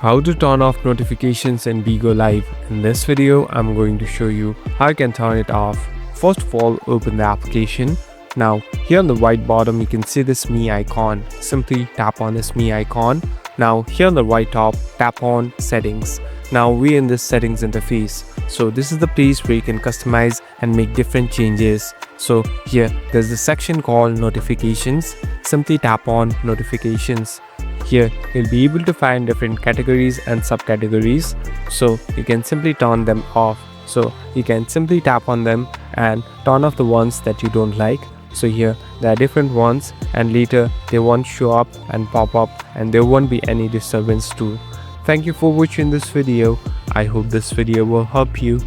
How to turn off notifications in Bigo Live. In this video, I'm going to show you how you can turn it off. First of all, open the application. Now, here on the right bottom, you can see this Me icon. Simply tap on this Me icon. Now, here on the right top, tap on Settings. Now, we're in this Settings interface. So, this is the place where you can customize and make different changes. So, here, there's the section called Notifications. Simply tap on Notifications. Here, you'll be able to find different categories and subcategories, so you can simply turn them off. So you can simply tap on them and turn off the ones that you don't like. So here there are different ones, and later they won't show up and pop up, and there won't be any disturbance too. Thank you for watching this video. I hope this video will help you.